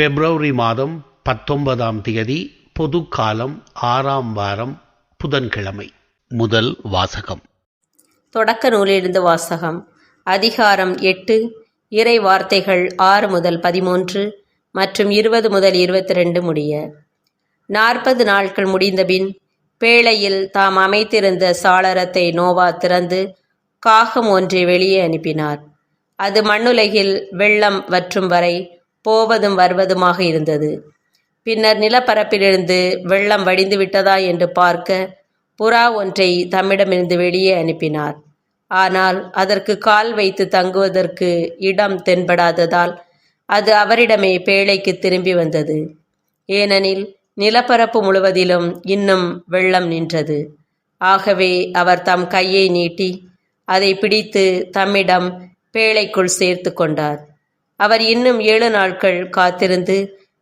பிப்ரவரி மாதம் 19ஆம் தேதி, பொதுக்காலம், 6ஆம் வாரம், புதன்கிழமை. முதல் வாசகம். தொடக்க நூலிலிருந்து வாசகம். அதிகாரம் 8. இறை வார்த்தைகள் 6 முதல் 13 மற்றும் 20 முதல் 22 முடிய. 40 நாட்கள் முடிந்தபின் பேழையில் தாம் அமைத்திருந்த சாளரத்தை நோவா திறந்து காகம் ஒன்றை வெளியே அனுப்பினார். அது மண்ணுலகில் வெள்ளம் வற்றும் வரை போவதும் வருவதுமாக இருந்தது. பின்னர் நிலப்பரப்பிலிருந்து வெள்ளம் வடிந்து விட்டதா என்று பார்க்க புறா ஒன்றை தம்மிடமிருந்து வெளியே அனுப்பினார். ஆனால் அதற்கு கால் வைத்து தங்குவதற்கு இடம் தென்படாததால் அது அவரிடமே பேழைக்கு திரும்பி வந்தது. ஏனெனில் நிலப்பரப்பு முழுவதிலும் இன்னும் வெள்ளம் நின்றது. ஆகவே அவர் தம் கையை நீட்டி அதை பிடித்து தம்மிடம் பேழைக்குள் சேர்த்து கொண்டார். அவர் இன்னும் 7 நாட்கள் காத்திருந்து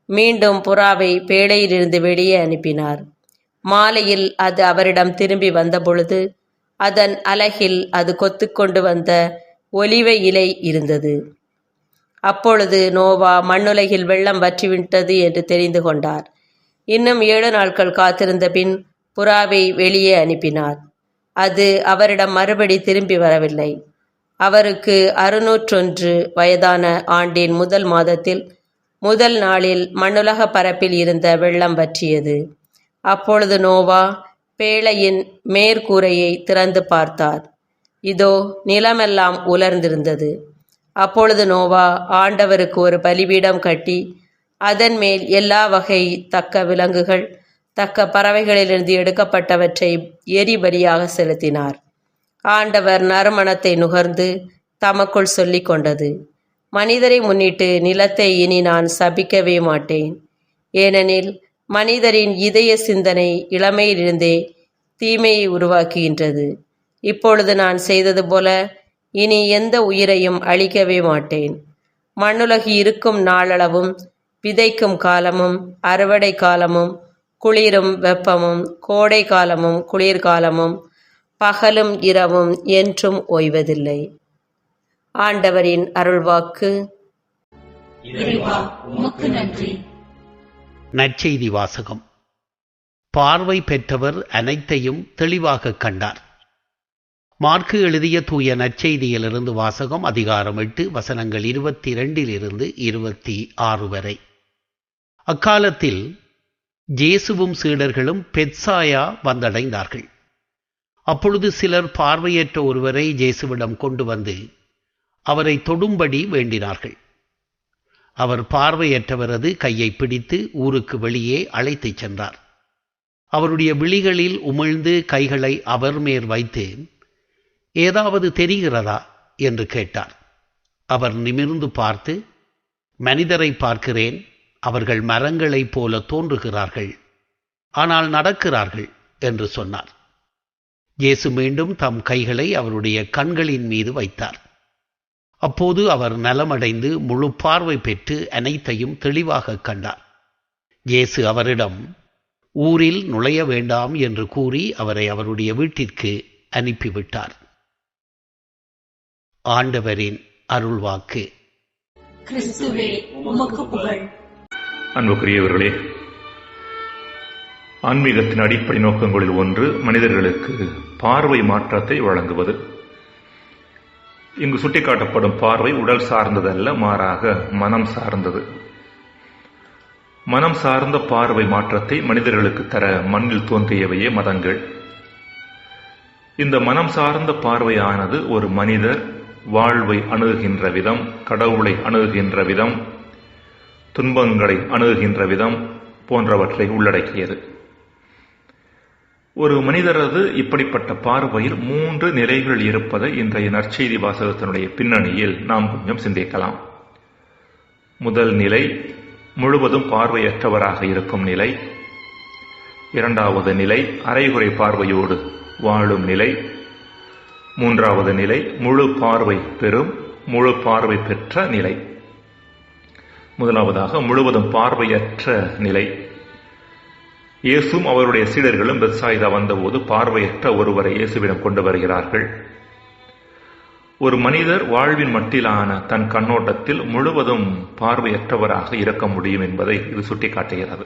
மீண்டும் புறாவை பேழையிலிருந்து வெளியே அனுப்பினார். மாலையில் அது அவரிடம் திரும்பி வந்தபொழுது அதன் அலகில் அது கொத்துக்கொண்டு வந்த ஒலிவ இலை இருந்தது. அப்பொழுது நோவா மண்ணுலகில் வெள்ளம் வற்றிவிட்டது என்று தெரிந்து கொண்டார். இன்னும் 7 நாட்கள் காத்திருந்த பின் புறாவை வெளியே அனுப்பினார். அது அவரிடம் மறுபடி திரும்பி வரவில்லை. அவருக்கு 601 வயதான ஆண்டின் முதல் மாதத்தில் முதல் நாளில் மண்ணுலக பரப்பில் இருந்த வெள்ளம் வற்றியது. அப்பொழுது நோவா பேழையின் மேற்கூரையை திறந்து பார்த்தார். இதோ நிலமெல்லாம் உலர்ந்திருந்தது. அப்பொழுது நோவா ஆண்டவருக்கு ஒரு பலிபீடம் கட்டி அதன் மேல் எல்லா வகை தக்க விலங்குகள், தக்க பறவைகளிலிருந்து எடுக்கப்பட்டவற்றை எரிபலியாக செலுத்தினார். ஆண்டவர் நறுமணத்தை நுகர்ந்து தமக்குள் சொல்லி கொண்டது, மனிதரை முன்னிட்டு நிலத்தை இனி நான் சபிக்கவே மாட்டேன். ஏனெனில் மனிதரின் இதய சிந்தனை இளமையிலிருந்தே தீமையை உருவாக்குகின்றது. இப்பொழுது நான் செய்தது போல இனி எந்த உயிரையும் அழிக்கவே மாட்டேன். மண்ணுலகு இருக்கும் நாளளவும் விதைக்கும் காலமும் அறுவடை காலமும் குளிரும் வெப்பமும் கோடை காலமும் குளிர்காலமும் பகலும் இரவும் என்றும் ஓய்வதில்லை. ஆண்டவரின் அருள்வாக்கு. நற்செய்தி வாசகம். பார்வை பெற்றவர் அனைத்தையும் தெளிவாக கண்டார். மார்க்கு எழுதிய தூய நற்செய்தியிலிருந்து வாசகம். அதிகாரம் 8, வசனங்கள் 22 26 வரை. அக்காலத்தில் இயேசுவும் சீடர்களும் பெத்சாயா வந்தடைந்தார்கள். அப்பொழுது சிலர் பார்வையற்ற ஒருவரை இயேசுவிடம் கொண்டு வந்து அவரை தொடும்படி வேண்டினார்கள். அவர் பார்வையற்றவரது கையை பிடித்து ஊருக்கு வெளியே அழைத்துச் சென்றார். அவருடைய விழிகளில் உமிழ்ந்து கைகளை அவர் மேல் வைத்து, ஏதாவது தெரிகிறதா என்று கேட்டார். அவர் நிமிர்ந்து பார்த்து, மனிதரை பார்க்கிறேன், அவர்கள் மரங்களைப் போல தோன்றுகிறார்கள், ஆனால் நடக்கிறார்கள் என்று சொன்னார். இயேசு மீண்டும் தம் கைகளை அவருடைய கண்களின் மீது வைத்தார். அப்போது அவர் நலமடைந்து முழு பார்வை பெற்று அனைத்தையும் தெளிவாக கண்டார். இயேசு அவரிடம் ஊரில் நுழைய வேண்டாம் என்று கூறி அவரை அவருடைய வீட்டிற்கு அனுப்பிவிட்டார். ஆண்டவரின் அருள்வாக்கு. கிறிஸ்துவே உமக்கு புகழ். அன்புக்குரியவர்களே, ஆன்மீகத்தின் அடிப்படை நோக்கங்களில் ஒன்று மனிதர்களுக்கு பார்வை மாற்றத்தை வழங்குவது. இங்கு சுட்டிக்காட்டப்படும் பார்வை உடல் சார்ந்ததல்ல, மாறாக மனம் சார்ந்தது. மனம் சார்ந்த பார்வை மாற்றத்தை மனிதர்களுக்கு தர மண்ணில் தோன்றியவையே மதங்கள். இந்த மனம் சார்ந்த பார்வையானது ஒரு மனிதர் வாழ்வை அணுகுகின்ற விதம், கடவுளை அணுகுகின்ற விதம், துன்பங்களை அணுகுகின்ற விதம் போன்றவற்றை உள்ளடக்கியது. ஒரு மனிதரது இப்படிப்பட்ட பார்வையில் 3 நிலைகள் இருப்பதை இன்றைய நற்செய்தி வாசகத்தினுடைய பின்னணியில் நாம் கொஞ்சம் சிந்திக்கலாம். முதல் நிலை முழுவதும் பார்வையற்றவராக இருக்கும் நிலை. இரண்டாவது நிலை அரைகுறை பார்வையோடு வாழும் நிலை. மூன்றாவது நிலை முழு பார்வை பெறும், முழு பார்வை பெற்ற நிலை. முதலாவதாக முழுவதும் பார்வையற்ற நிலை. இயேசுவும் அவருடைய சீடர்களும் பெத்சாயிதா வந்தபோது பார்வையற்ற ஒருவரை இயேசுவிடம் கொண்டு வருகிறார்கள். ஒரு மனிதர் வாழ்வின் மட்டிலான தன் கண்ணோட்டத்தில் முழுவதும் பார்வையற்றவராக இருக்க முடியும் என்பதை இது சுட்டிக்காட்டுகிறது.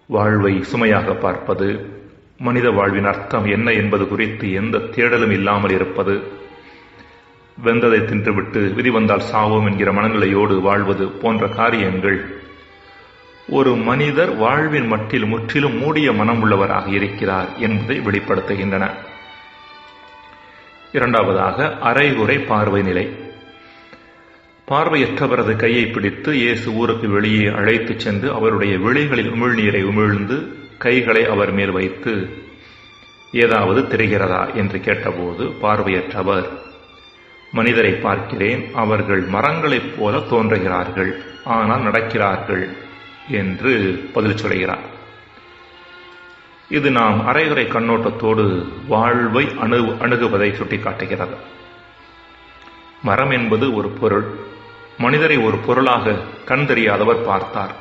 வாழ்வை சுமையாக பார்ப்பது, மனித வாழ்வின் அர்த்தம் என்ன என்பது குறித்து எந்த தேடலும் இல்லாமல் இருப்பது, வெந்ததை தின்றுவிட்டு விதி வந்தால் சாவோம் என்கிற மனநிலையோடு வாழ்வது போன்ற காரியங்கள் ஒரு மனிதர் வாழ்வின் மட்டில் முற்றிலும் மூடிய மனம் உள்ளவராக இருக்கிறார் என்பதை வெளிப்படுத்துகின்றன. இரண்டாவதாக, அரைகுறை பார்வை நிலை. பார்வையற்றவரது கையை பிடித்து இயேசு ஊருக்கு வெளியே அழைத்துச் சென்று அவருடைய விழிகளில் உமிழ்நீரை உமிழ்ந்து கைகளை அவர் மேல் வைத்து ஏதாவது தெரிகிறதா என்று கேட்டபோது பார்வையற்றவர், மனிதரை பார்க்கிறேன், அவர்கள் மரங்களைப் போல தோன்றுகிறார்கள், ஆனால் நடக்கிறார்கள் என்று பதில் சொல்கிறார். இது நாம் அரைகுறை கண்ணோட்டத்தோடு வாழ்வை அணுகுவதை சுட்டிக்காட்டுகிறது. மரம் என்பது ஒரு பொருள். மனிதரை ஒரு பொருளாக கண் தெரியாதவர் பார்த்தார்.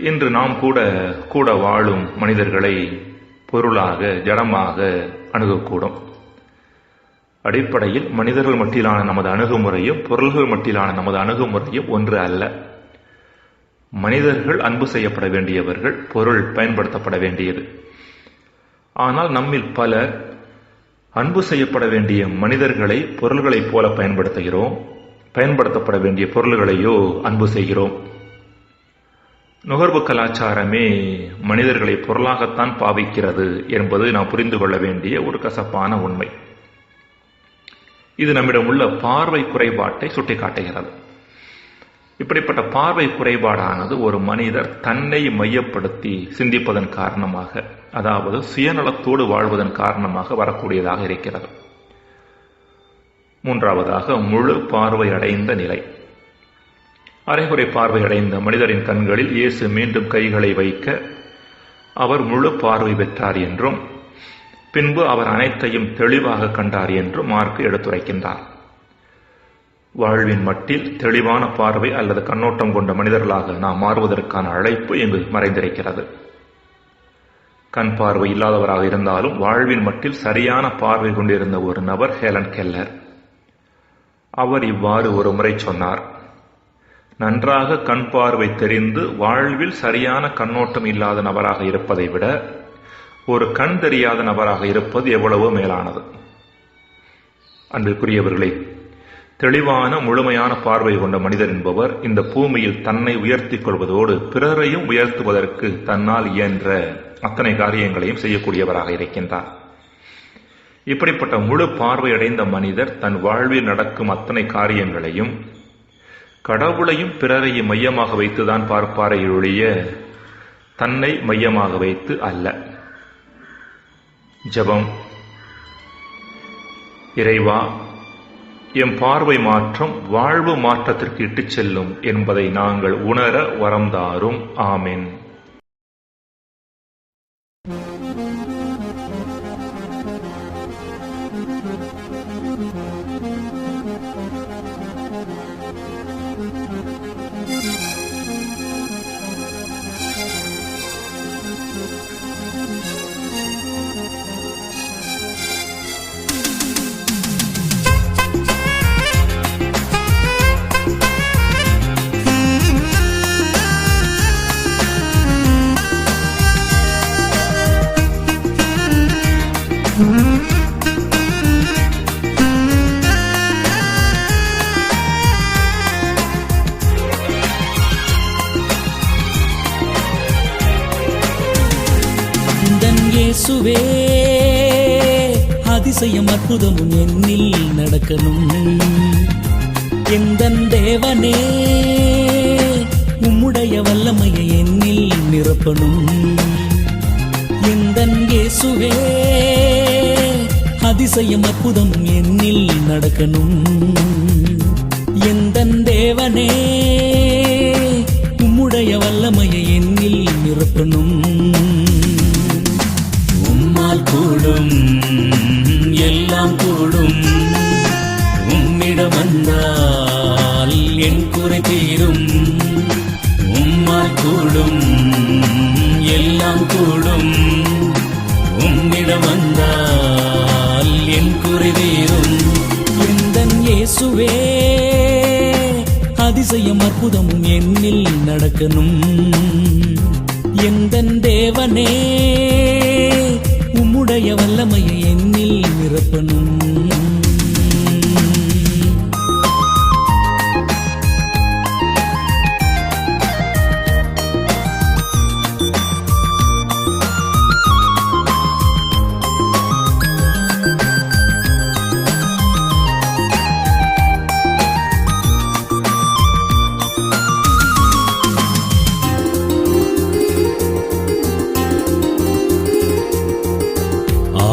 இன்று நாம் கூட வாழும் மனிதர்களை பொருளாக, ஜடமாக அணுகக்கூடும். அடிப்படையில் மனிதர்கள் மட்டிலான நமது அணுகுமுறையும் பொருள்கள் மட்டிலான நமது அணுகுமுறையும் ஒன்று அல்ல. மனிதர்கள் அன்பு செய்யப்பட வேண்டியவர்கள், பொருள் பயன்படுத்தப்பட வேண்டியது. ஆனால் நம்மில் பலர் அன்பு செய்யப்பட வேண்டிய மனிதர்களை பொருள்களைப் போல பயன்படுத்துகிறோம், பயன்படுத்தப்பட வேண்டிய பொருள்களையோ அன்பு செய்கிறோம். நுகர்வு கலாச்சாரமே மனிதர்களை பொருளாகத்தான் பாவிக்கிறது என்பது நாம் புரிந்து கொள்ள வேண்டிய ஒரு கசப்பான உண்மை. இது நம்மிடம் உள்ள பார்வை குறைபாட்டை சுட்டிக்காட்டுகிறது. இப்படிப்பட்ட பார்வை குறைபாடானது ஒரு மனிதர் தன்னை மையப்படுத்தி சிந்திப்பதன் காரணமாக, அதாவது சுயநலத்தோடு வாழ்வதன் காரணமாக வரக்கூடியதாக இருக்கிறது. மூன்றாவதாக, முழு பார்வை அடைந்த நிலை. அரைகுறை பார்வை அடைந்த மனிதரின் கண்களில் இயேசு மீண்டும் கைகளை வைக்க அவர் முழு பார்வை பெற்றார் என்றும் பின்பு அவர் அனைத்தையும் தெளிவாக கண்டார் என்றும் மார்க்கு எடுத்துரைக்கின்றார். வாழ்வின் மட்டில் தெளிவான பார்வை அல்லது கண்ணோட்டம் கொண்ட மனிதர்களாக நாம் மாறுவதற்கான அழைப்பு இங்கு மறைந்திருக்கிறது. கண் பார்வை இல்லாதவராக இருந்தாலும் வாழ்வின் மட்டில் சரியான பார்வை கொண்டிருந்த ஒரு நபர் ஹெலன் கெல்லர். அவர் இவ்வாறு ஒரு முறை சொன்னார், நன்றாக கண் பார்வை தெரிந்து வாழ்வில் சரியான கண்ணோட்டம் இல்லாத நபராக இருப்பதை விட ஒரு கண் தெரியாத நபராக இருப்பது எவ்வளவோ மேலானது. அன்பிற்குரியவர்களே, தெளிவான முழுமையான பார்வை கொண்ட மனிதர் என்பவர் இந்த பூமியில் தன்னை உயர்த்திக் கொள்வதோடு பிறரையும் உயர்த்துவதற்கு தன்னால் இயன்ற அத்தனை காரியங்களையும் செய்யக்கூடியவராக இருக்கின்றார். இப்படிப்பட்ட முழு பார்வையடைந்த மனிதர் தன் வாழ்வில் நடக்கும் அத்தனை காரியங்களையும் கடவுளையும் பிறரையும் மையமாக வைத்துதான் பார்ப்பாரை ஒழிய தன்னை மையமாக வைத்து அல்ல. ஜெபம். இறைவா, எம் பார்வை மாற்றம் வாழ்வு மாற்றத்திற்கு இட்டுச் செல்லும் என்பதை நாங்கள் உணர வரம் தாரும். ஆமென். இயேசுவே, அதிசயம் அற்புதமும் என்னில் நடக்கணும். எந்தன் தேவனே, உம்முடைய வல்லமையை என்னில் நிரப்பணும். எந்தன் இயேசுவே, அதிசயம் அற்புதமும் என்னில் நடக்கணும். எந்தன் தேவனே, உம்முடைய வல்லமையை என்னில் நிரப்பணும். கூடும் எல்லாம் கூடும், உம்மிடம் வந்தால் என் குறை தீரும். உம்மால் கூடும் எல்லாம் கூடும், உம்மிடம் வந்தால் என் குறை தீரும். அதிசயம் அற்புதமும் என்னில் நடக்கணும். எந்தன் தேவனே உம்முடைய வல்லமையை என்னில் நிரப்பணும்.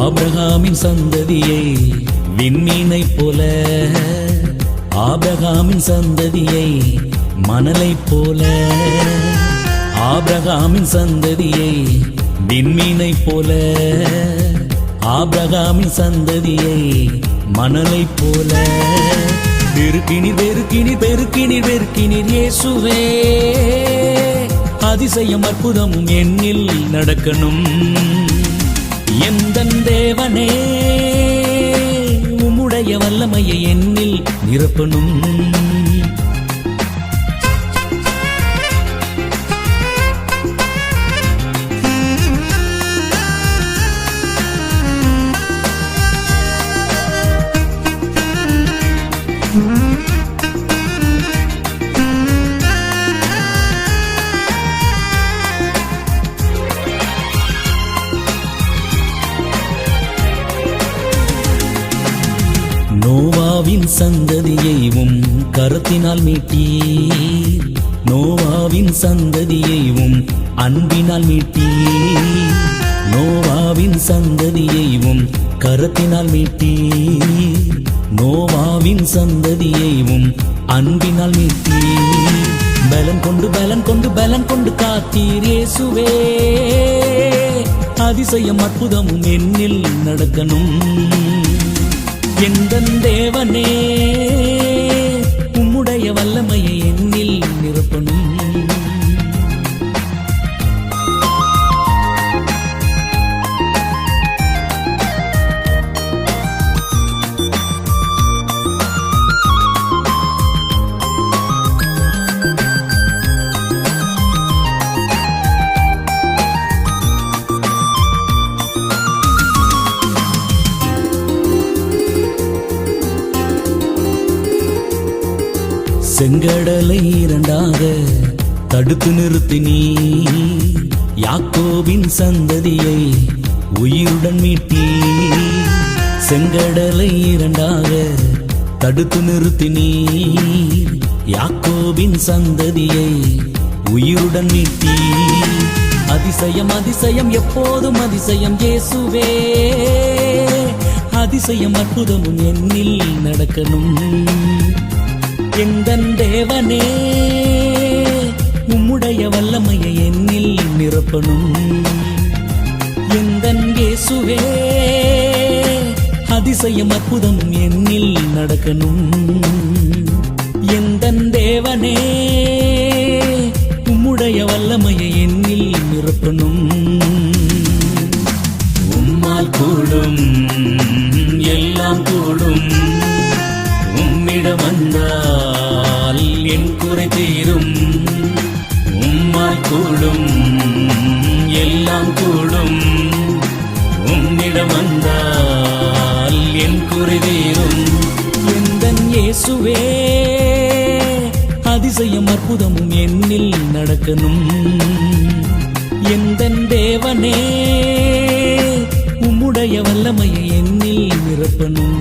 ஆபிரகாமின் சந்ததியை விண்மீனை போல, ஆபிரகாமின் சந்ததியை மணலை போல, ஆபிரகாமின் சந்ததியை விண்மீனை போல, ஆபிரகாமின் சந்ததியை மணலை போல பெருக்கினீர் பெருக்கினீர் பெருக்கினீர் பெருக்கினீர் இயேசுவே. அதிசயம் அற்புதமும் என்னில் நடக்கணும். எந்தன் தேவனே உம்முடைய வல்லமையை என்னில் நிரப்பணும். நோவாவின் சந்ததியை உம் கரத்தினால் மீட்டீர், நோவாவின் சந்ததியை உம் அன்பினால் மீட்டீர், நோவாவின் சந்ததியை உம் கரத்தினால் மீட்டீர், நோவாவின் சந்ததியை உம் அன்பினால் மீட்டீர். பலன் கொண்டு பலன் கொண்டு பலன் கொண்டு காத்தீர் இயேசுவே. அதிசயம் அற்புதமும் என்னில் நடக்கணும். எந்தன் தேவனே உம்முடைய வல்லமையை என்னில் நிரப்பணும். செங்கடலை இரண்டாக தடுத்து நிறுத்தினீர், யாக்கோபின் சந்ததியை உயிருடன் மீட்டீர். செங்கடலை இரண்டாக தடுத்து நிறுத்தினீர், யாக்கோபின் சந்ததியை உயிருடன் மீட்டீர். அதிசயம் அதிசயம் எப்போதும் அதிசயம் இயேசுவே. அதிசயம் அற்புதமும் என்னில் நடக்கணும். எந்தன் தேவனே உம்முடைய வல்லமையை என்னில் நிரப்பணும். எந்தன் இயேசுவே அதிசயம் அற்புதமும் என்னில் நடக்கணும். எந்தன் தேவனே உம்முடைய வல்லமையை என்னில் நிரப்பணும். உம்மால் கூடும் எல்லாம் கூடும், உம்மிடம் வந்தால் என் குறை தீரும். உம்மால் கூடும் எல்லாம் கூடும், உம்மிடம் வந்தால் என் குறை தீரும். எந்தன் இயேசுவே அதிசயம் அற்புதமும் என்னில் நடக்கணும். எந்தன் தேவனே உம்முடைய வல்லமையை என்னில் நிரப்பணும்.